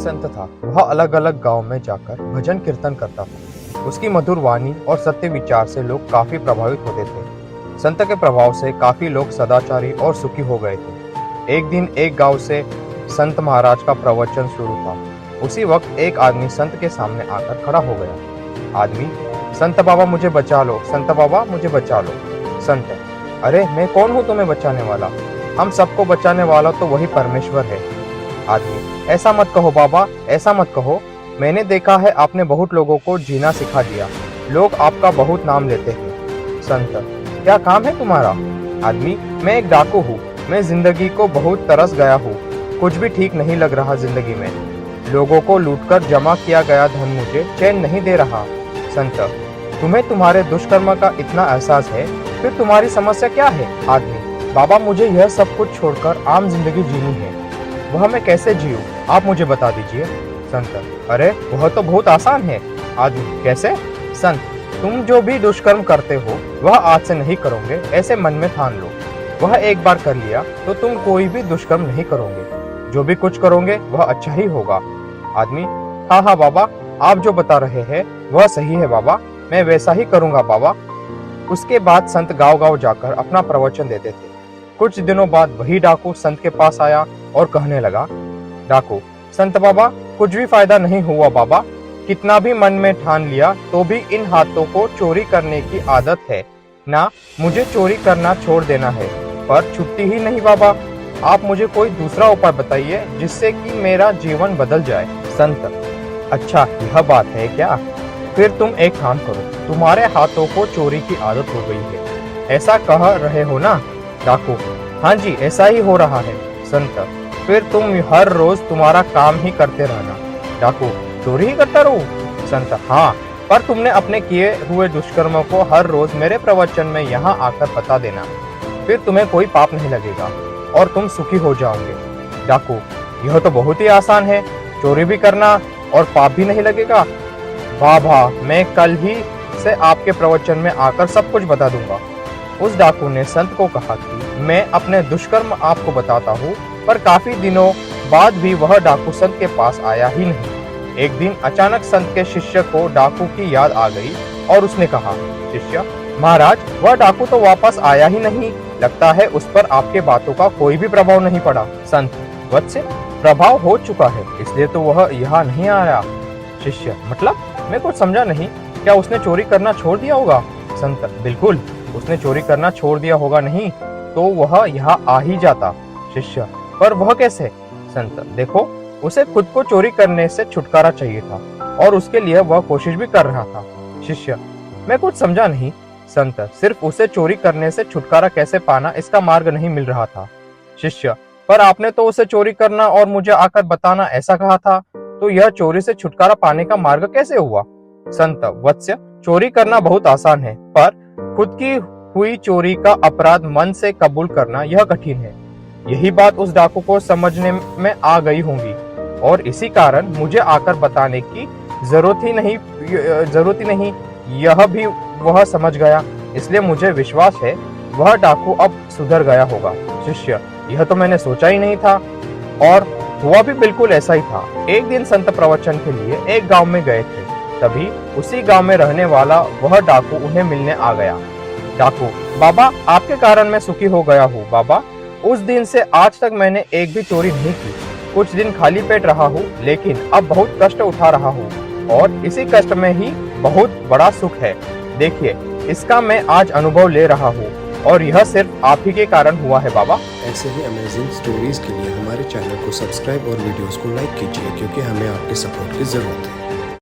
संत था। वह अलग अलग गांव में जाकर भजन कीर्तन करता था। उसकी मधुर वाणी और सत्य विचार से लोग काफी प्रभावित होते थे। संत के प्रभाव से काफी लोग सदाचारी और सुखी हो गए थे। एक दिन एक गांव से संत महाराज का प्रवचन शुरू था। उसी वक्त एक आदमी संत के सामने आकर खड़ा हो गया। आदमी, संत बाबा मुझे बचा लो, संत बाबा मुझे बचा लो। संत, अरे मैं कौन हूँ तुम्हें बचाने वाला? हम सबको बचाने वाला तो वही परमेश्वर है। आदमी, ऐसा मत कहो बाबा, ऐसा मत कहो। मैंने देखा है आपने बहुत लोगों को जीना सिखा दिया। लोग आपका बहुत नाम लेते हैं। संत, क्या काम है तुम्हारा? आदमी, मैं एक डाकू हूँ। मैं जिंदगी को बहुत तरस गया हूँ। कुछ भी ठीक नहीं लग रहा जिंदगी में। लोगों को लूटकर जमा किया गया धन मुझे चैन नहीं दे रहा। संत, तुम्हें तुम्हारे दुष्कर्म का इतना एहसास है, फिर तुम्हारी समस्या क्या है? आदमी, बाबा मुझे यह सब कुछ छोड़कर आम जिंदगी जीनी है। वह मैं कैसे जीऊं? आप मुझे बता दीजिए। संत, अरे वह तो बहुत आसान है। आदमी, कैसे? संत, तुम जो भी दुष्कर्म करते हो वह आज से नहीं करोगे, ऐसे मन में ठान लो। वह एक बार कर लिया तो तुम कोई भी दुष्कर्म नहीं करोगे। जो भी कुछ करोगे वह अच्छा ही होगा। आदमी, हाँ हाँ बाबा, आप जो बता रहे हैं वह सही है बाबा, मैं वैसा ही करूंगा बाबा। उसके बाद संत गांव गांव जाकर अपना प्रवचन देते थे। कुछ दिनों बाद वही डाकू संत के पास आया और कहने लगा, डाकू, संत बाबा कुछ भी फायदा नहीं हुआ बाबा। कितना भी मन में ठान लिया तो भी इन हाथों को चोरी करने की आदत है ना। मुझे चोरी करना छोड़ देना है, पर छुट्टी ही नहीं बाबा। आप मुझे कोई दूसरा उपाय बताइए जिससे कि मेरा जीवन बदल जाए। संत, अच्छा यह बात है क्या? फिर तुम एक काम करो, तुम्हारे हाथों को चोरी की आदत हो गई है, ऐसा कह रहे हो ना? डाकू, हाँ जी ऐसा ही हो रहा है। संत, फिर तुम हर रोज तुम्हारा काम ही करते रहना। डाकू, चोरी ही करता रहूं? संत, हाँ, पर तुमने अपने किए हुए दुष्कर्मों को हर रोज मेरे प्रवचन में यहाँ आकर बता देना। फिर तुम्हें कोई पाप नहीं लगेगा और तुम सुखी हो जाओगे। डाकू, यह तो बहुत ही आसान है, चोरी भी करना और पाप भी नहीं लगेगा। वाह, मैं कल ही से आपके प्रवचन में आकर सब कुछ बता दूंगा। उस डाकू ने संत को कहा कि मैं अपने दुष्कर्म आपको बताता हूँ, पर काफी दिनों बाद भी वह डाकू संत के पास आया ही नहीं। एक दिन अचानक संत के शिष्य को डाकू की याद आ गई और उसने कहा, शिष्य महाराज, वह डाकू तो वापस आया ही नहीं। लगता है उस पर आपके बातों का कोई भी प्रभाव नहीं पड़ा। संत, वत्स, प्रभाव हो चुका है, इसलिए तो वह यहाँ नहीं आया। शिष्य, मतलब? मैं कुछ समझा नहीं। क्या उसने चोरी करना छोड़ दिया होगा? संत, बिल्कुल, उसने चोरी करना छोड़ दिया होगा, नहीं तो वह यहाँ आ ही जाता। शिष्य, पर वह कैसे? संत, देखो, उसे खुद को चोरी करने से छुटकारा चाहिए था और उसके लिए वह कोशिश भी कर रहा था। शिष्य, मैं कुछ समझा नहीं। संत, सिर्फ उसे चोरी करने से छुटकारा कैसे पाना, इसका मार्ग नहीं मिल रहा था। शिष्य, पर आपने तो उसे चोरी करना और मुझे आकर बताना ऐसा कहा था, तो यह चोरी से छुटकारा पाने का मार्ग कैसे हुआ? संत, वत्स्य, चोरी करना बहुत आसान है, पर खुद की हुई चोरी का अपराध मन से कबूल करना यह कठिन है। यही बात उस डाकू को समझने में आ गई होगी और इसी कारण मुझे आकर बताने की जरूरत ही नहीं, यह भी वह समझ गया। इसलिए मुझे विश्वास है वह डाकू अब सुधर गया होगा। शिष्य, यह तो मैंने सोचा ही नहीं था और हुआ भी बिल्कुल ऐसा ही था। एक दिन संत प्रवचन के लिए एक गांव में गए थे। तभी उसी गांव में रहने वाला वह डाकू उन्हें मिलने आ गया। डाकू, बाबा आपके कारण मैं सुखी हो गया हूँ बाबा। उस दिन से आज तक मैंने एक भी चोरी नहीं की। कुछ दिन खाली पेट रहा हूँ, लेकिन अब बहुत कष्ट उठा रहा हूँ और इसी कष्ट में ही बहुत बड़ा सुख है। देखिए, इसका मैं आज अनुभव ले रहा हूँ और यह सिर्फ आप ही के कारण हुआ है बाबा। ऐसे ही अमेजिंग स्टोरीज के लिए हमारे चैनल को सब्सक्राइब और वीडियोस को लाइक कीजिए, क्योंकि हमें आपके सपोर्ट की जरूरत है।